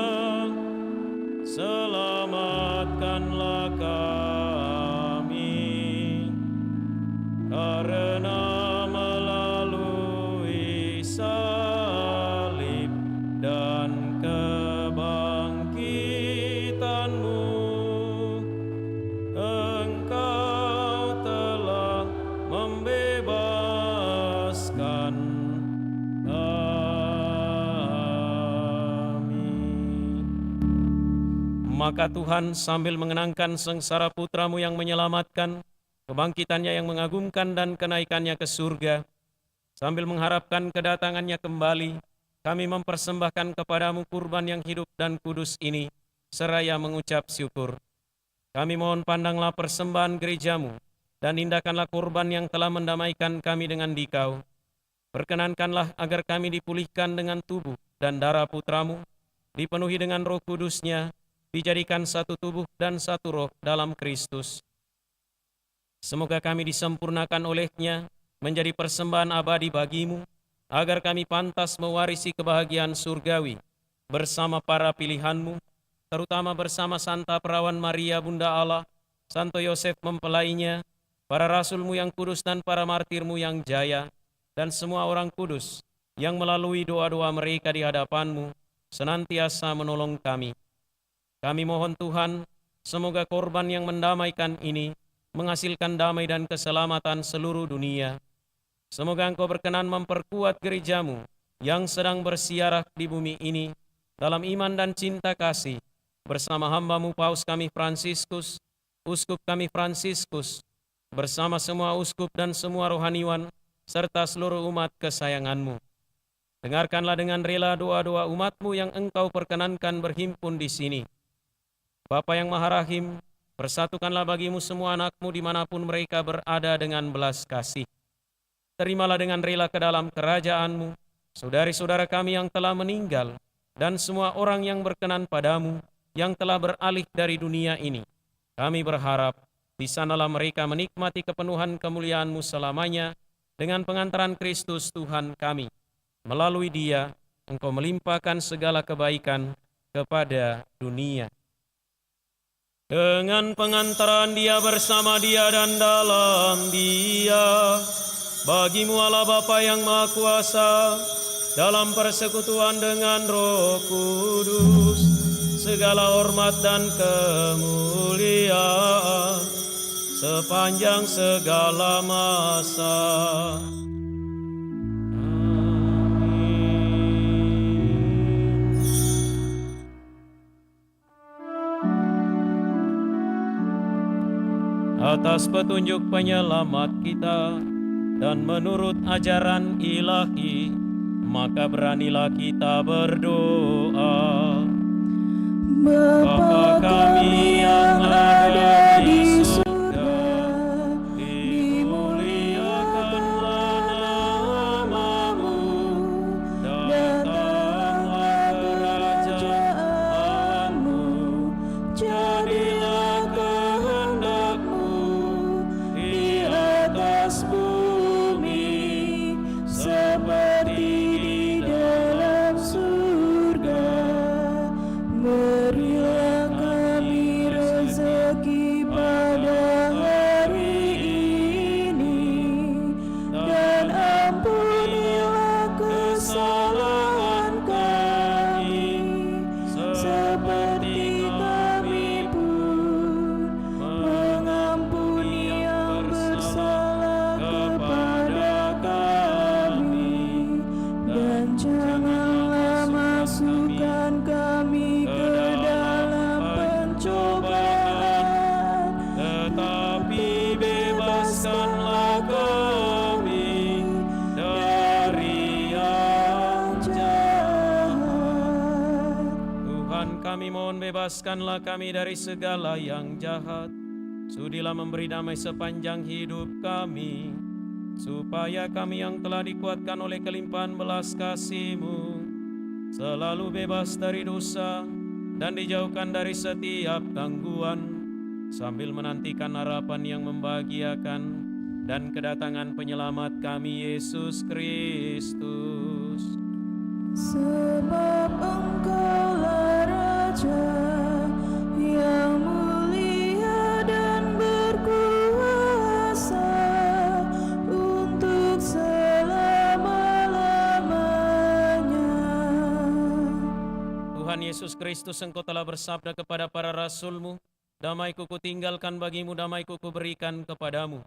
selamatkanlah kami, karena melalui salib dan kebangkitan-Mu, Engkau telah membebaskan kami. Maka Tuhan sambil mengenangkan sengsara Putra-Mu yang menyelamatkan, kebangkitannya yang mengagumkan dan kenaikannya ke surga, sambil mengharapkan kedatangannya kembali, kami mempersembahkan kepadamu kurban yang hidup dan kudus ini, seraya mengucap syukur. Kami mohon pandanglah persembahan gerejamu, dan indahkanlah kurban yang telah mendamaikan kami dengan Dikau. Perkenankanlah agar kami dipulihkan dengan tubuh dan darah Putra-Mu, dipenuhi dengan Roh Kudus-Nya, dijadikan satu tubuh dan satu roh dalam Kristus. Semoga kami disempurnakan oleh-Nya, menjadi persembahan abadi bagimu, agar kami pantas mewarisi kebahagiaan surgawi, bersama para pilihan-Mu, terutama bersama Santa Perawan Maria Bunda Allah, Santo Yosef mempelainya, para rasul-Mu yang kudus dan para martir-Mu yang jaya, dan semua orang kudus yang melalui doa-doa mereka di hadapan-Mu senantiasa menolong kami. Kami mohon Tuhan, semoga korban yang mendamaikan ini menghasilkan damai dan keselamatan seluruh dunia. Semoga Engkau berkenan memperkuat gereja-Mu yang sedang bersiarah di bumi ini dalam iman dan cinta kasih, bersama hamba-Mu Paus kami Fransiskus, Uskup kami Fransiskus, bersama semua uskup dan semua rohaniwan, serta seluruh umat kesayangan-Mu. Dengarkanlah dengan rela doa-doa umat-Mu yang Engkau perkenankan berhimpun di sini. Bapa yang Maha Rahim, persatukanlah bagimu semua anak-Mu dimanapun mereka berada dengan belas kasih. Terimalah dengan rela ke dalam kerajaan-Mu saudari-saudara kami yang telah meninggal, dan semua orang yang berkenan padamu, yang telah beralih dari dunia ini. Kami berharap di sanalah mereka menikmati kepenuhan kemuliaan-Mu selamanya dengan pengantaran Kristus Tuhan kami. Melalui Dia, Engkau melimpahkan segala kebaikan kepada dunia. Dengan pengantaran Dia, bersama Dia, dan dalam Dia, Bagimu Allah Bapa yang Maha Kuasa, dalam persekutuan dengan Roh Kudus, segala hormat dan kemuliaan sepanjang segala masa. Atas petunjuk penyelamat kita dan menurut ajaran ilahi, maka beranilah kita berdoa. Bapa kami yang ada di surga, dimuliakanlah namamu, datanglah kerajaanmu, jadilah kehendakmu di atas bumi seperti di dalam surga. Berilah kami rezeki pada hari ini, dan ampunilah kesalahan kami, seperti kami pun mengampuni yang bersalah kepada kami. Dan janganlah masukkan kami ke dalam pencobaan, tetapi bebaskanlah kami dari yang jahat. Tuhan kami mohon bebaskanlah kami dari segala yang jahat. Sudilah memberi damai sepanjang hidup kami, supaya kami yang telah dikuatkan oleh kelimpahan belas kasih-Mu selalu bebas dari dosa dan dijauhkan dari setiap gangguan, sambil menantikan harapan yang membahagiakan dan kedatangan penyelamat kami, Yesus Kristus. Sebab Engkaulah Raja yang mulia dan berkuasa untuk selama-lamanya. Tuhan Yesus Kristus, Engkau telah bersabda kepada para rasul-Mu, damai-Ku kutinggalkan bagimu, damai-Ku kuberikan kepadamu.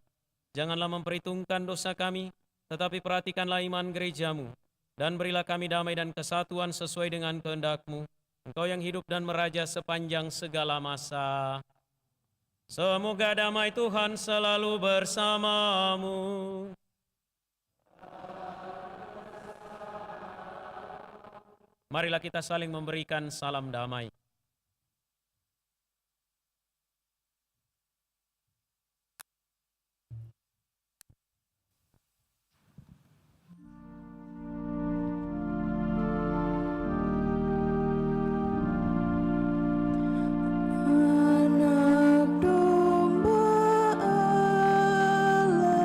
Janganlah memperhitungkan dosa kami, tetapi perhatikanlah iman gereja-Mu, dan berilah kami damai dan kesatuan sesuai dengan kehendak-Mu, Engkau yang hidup dan meraja sepanjang segala masa. Semoga damai Tuhan selalu bersamamu. Marilah kita saling memberikan salam damai. Anak domba Allah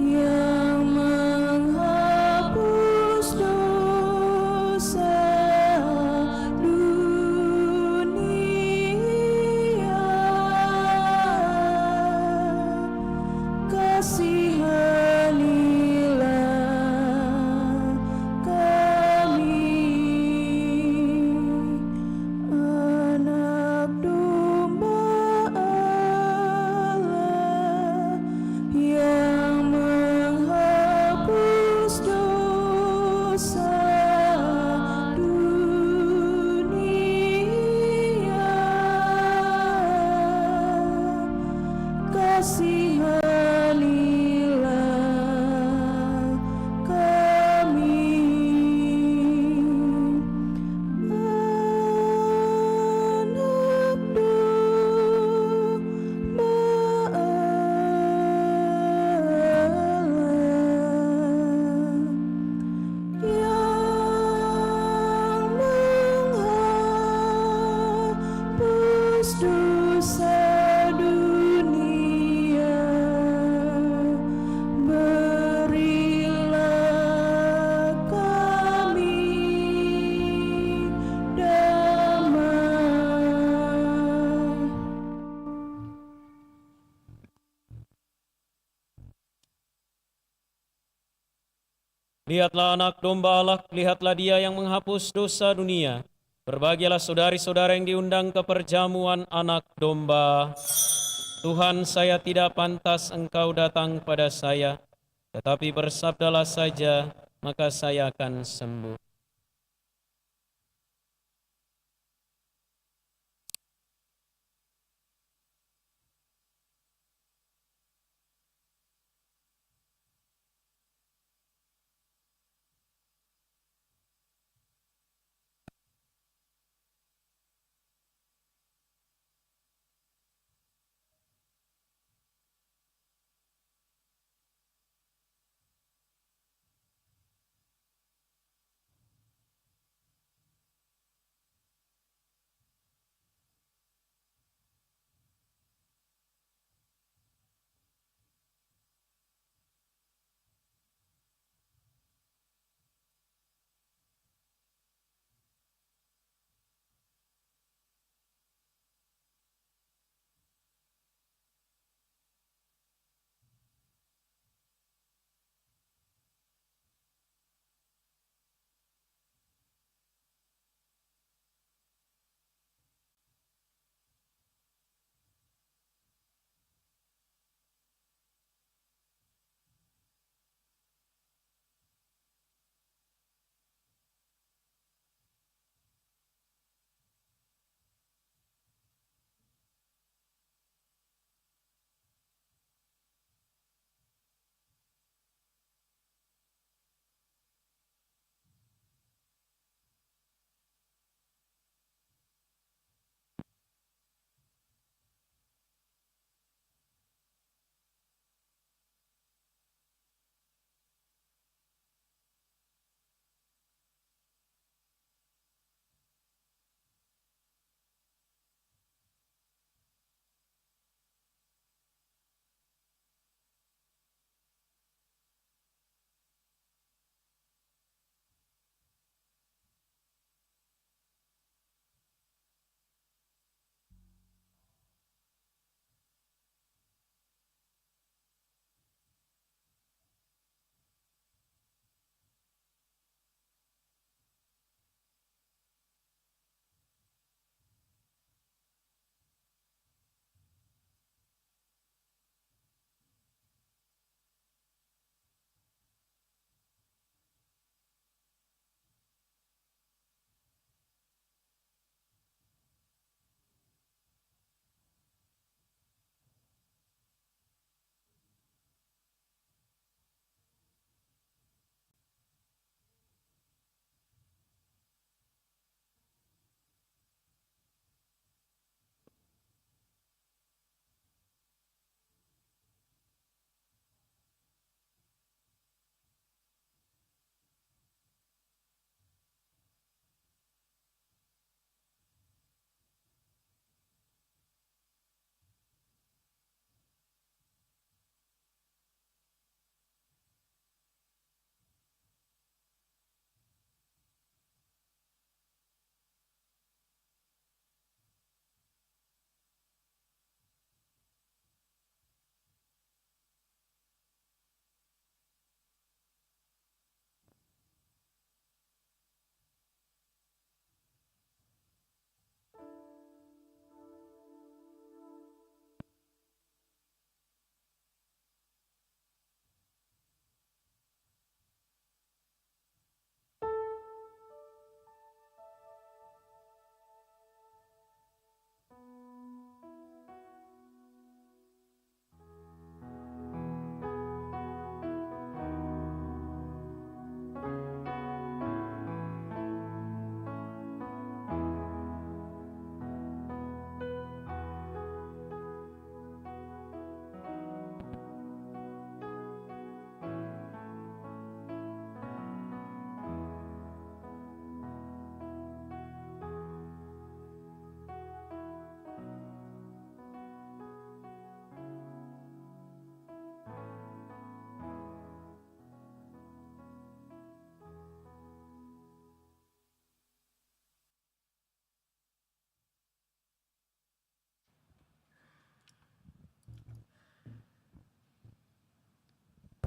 yang menghapus dosa dunia, kasihanilah kami. Anak domba Allah yang menghapus dosa dunia, kasihanilah kami. Anak domba yang menghapus dosa dunia, Lihatlah anak domba Allah, lihatlah dia yang menghapus dosa dunia. Berbahagialah saudari-saudara yang diundang ke perjamuan anak domba. Tuhan, saya tidak pantas Engkau datang pada saya, tetapi bersabdalah saja, maka saya akan sembuh.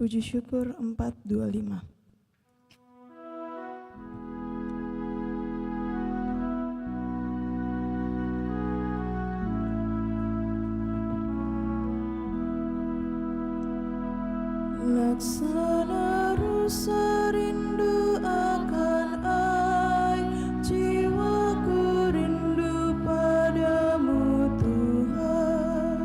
Puji syukur 425. Laksana rusa rindu akan air, jiwaku rindu padamu Tuhan.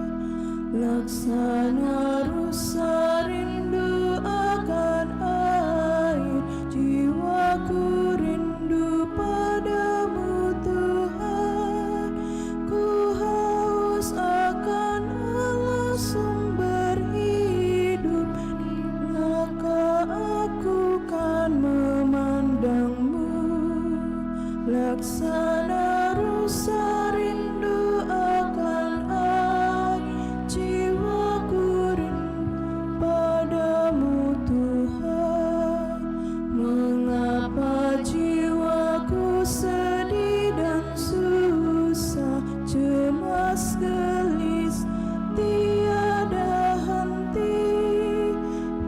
Laksana rusa rindu akan air, jiwaku rindu padamu Tuhan. Ku haus akan Allah sumber hidup, maka aku kan memandangmu. Laksana rusa rindu akan air, jiwaku rindu padamu Tuhan. Mengapa jiwaku sedih dan susah, cemas gelis tiada henti?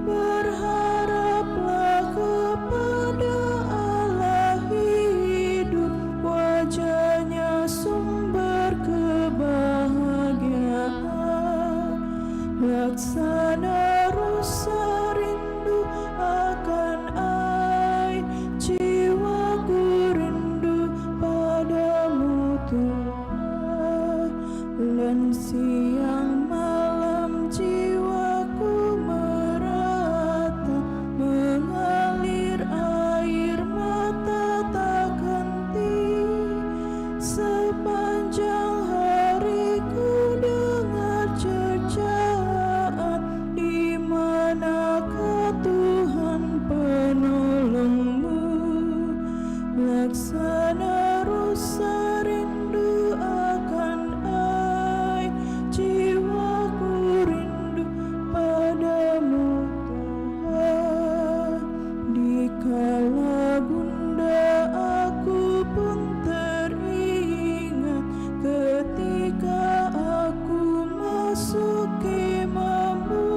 Berharaplah kepada Allah hidup, wajahnya sumber kebahagiaan. Laksana rusa rindu akan air, jiwaku rindu padamu Tuhan. Dan siang malam jiwaku meratap, mengalir air mata tak henti. Sepanjang hari ku dengar cercaan, di manakah Tuhan penolongmu? Laksana rusa rindu akan air, jiwaku rindu padamu Tuhan. Dikala bunda aku pun teringat, ketika aku masuk kemahmu,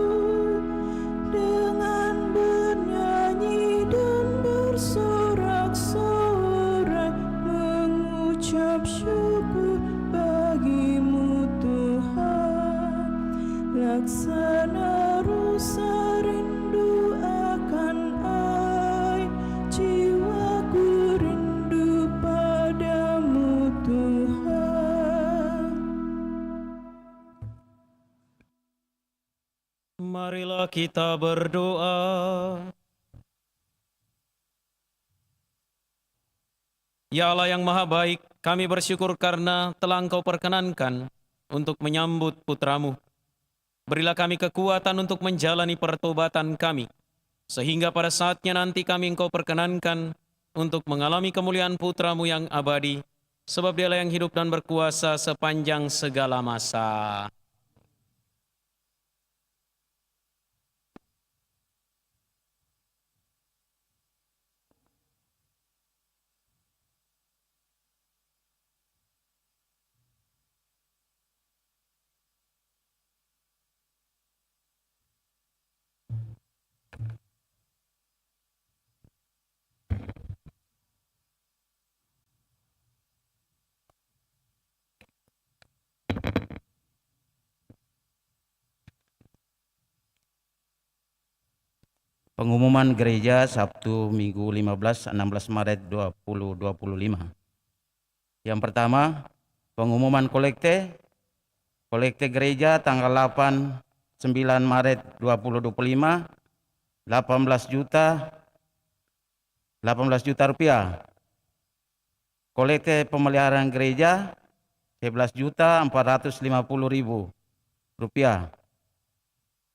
dengan bernyanyi dan bersorak-sorai mengucap syukur bagimu Tuhan. Laksana rusa rindu akan air, jiwaku rindu padamu Tuhan. Marilah kita berdoa. Ya Allah yang maha baik, kami bersyukur karena telah Engkau perkenankan untuk menyambut putramu. Berilah kami kekuatan untuk menjalani pertobatan kami, sehingga pada saatnya nanti kami Engkau perkenankan untuk mengalami kemuliaan putramu yang abadi, sebab Dialah yang hidup dan berkuasa sepanjang segala masa. Pengumuman gereja Sabtu Minggu 15-16 Maret 2025. Yang pertama, pengumuman kolekte gereja tanggal 8-9 Maret 2025, 18 juta rupiah. Kolekte pemeliharaan gereja 11.450.000 rupiah.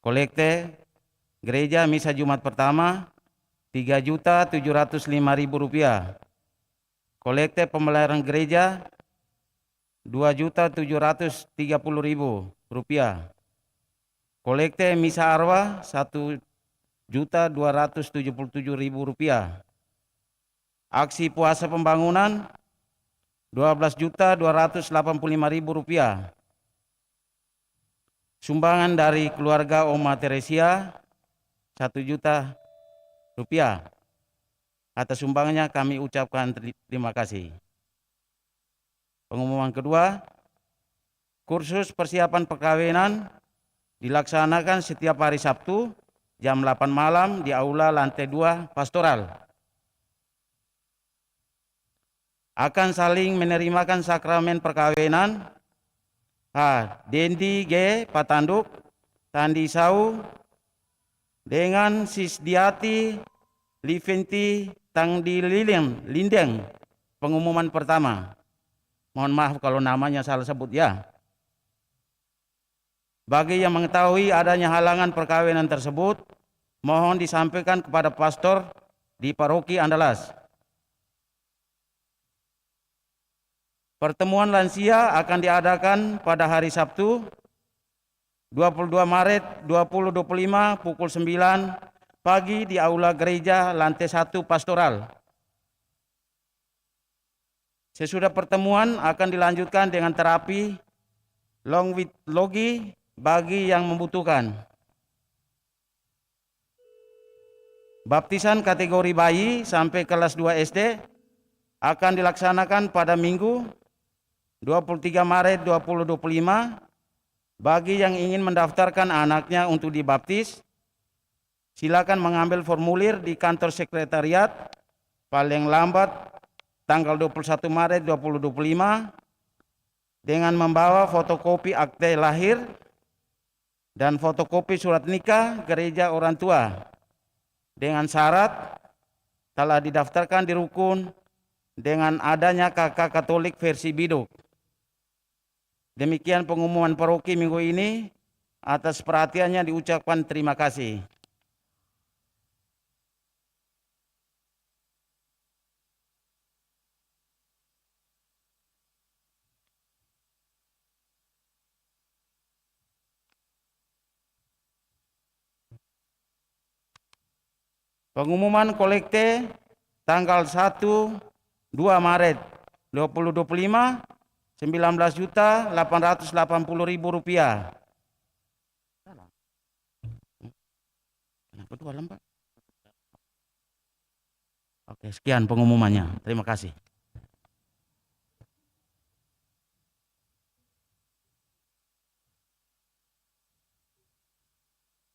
Kolekte gereja misa Jumat pertama 3.705.000 rupiah. Kolekte pemeliharaan gereja 2.730.000 rupiah. Kolekte misa arwah 1.277.000 rupiah. Aksi puasa pembangunan 12.285.000 rupiah. Sumbangan dari keluarga Oma Teresia 1 juta rupiah. Atas sumbangannya kami ucapkan terima kasih. Pengumuman kedua, kursus persiapan perkawinan dilaksanakan setiap hari Sabtu jam 8 malam di aula lantai 2 pastoral. Akan saling menerimakan sakramen perkawinan Dendi G. Patanduk, Tandi Sau, dengan Sisdiati Liventi Tangdi Lindeng, pengumuman pertama. Mohon maaf kalau namanya salah sebut ya. Bagi yang mengetahui adanya halangan perkawinan tersebut, mohon disampaikan kepada pastor di paroki Andalas. Pertemuan lansia akan diadakan pada hari Sabtu 22 Maret 2025 pukul 9 pagi di aula gereja lantai 1 pastoral. Sesudah pertemuan akan dilanjutkan dengan terapi long with logi bagi yang membutuhkan. Baptisan kategori bayi sampai kelas 2 SD akan dilaksanakan pada Minggu 23 Maret 2025. Bagi yang ingin mendaftarkan anaknya untuk dibaptis, silakan mengambil formulir di kantor sekretariat paling lambat tanggal 21 Maret 2025 dengan membawa fotokopi akte lahir dan fotokopi surat nikah gereja orang tua dengan syarat telah didaftarkan di rukun dengan adanya kakak Katolik versi Biduk. Demikian pengumuman paroki minggu ini. Atas perhatiannya diucapkan terima kasih. Pengumuman kolekte tanggal 1-2 Maret 2025 Rp19.880.000. Kenapa 2 lembar? Oke, sekian pengumumannya. Terima kasih.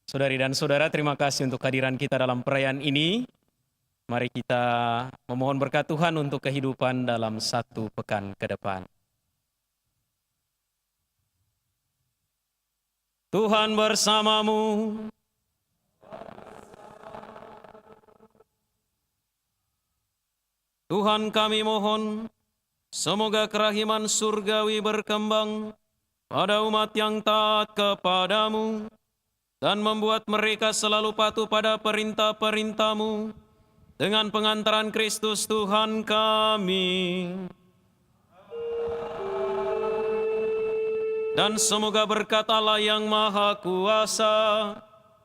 Saudari dan saudara, terima kasih untuk kehadiran kita dalam perayaan ini. Mari kita memohon berkat Tuhan untuk kehidupan dalam 1 pekan ke depan. Tuhan bersamamu. Tuhan kami mohon, semoga kerahiman surgawi berkembang pada umat yang taat kepadamu dan membuat mereka selalu patuh pada perintah-perintah-Mu dengan pengantaran Kristus Tuhan kami. Dan semoga berkat Allah yang Maha Kuasa,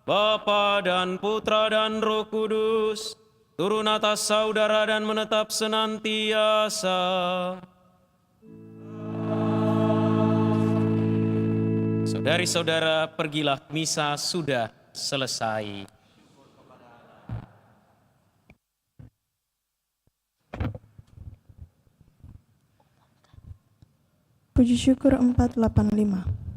Bapa dan Putra dan Roh Kudus, turun atas saudara dan menetap senantiasa. Saudari-saudara, pergilah, misa sudah selesai. Puji syukur 485.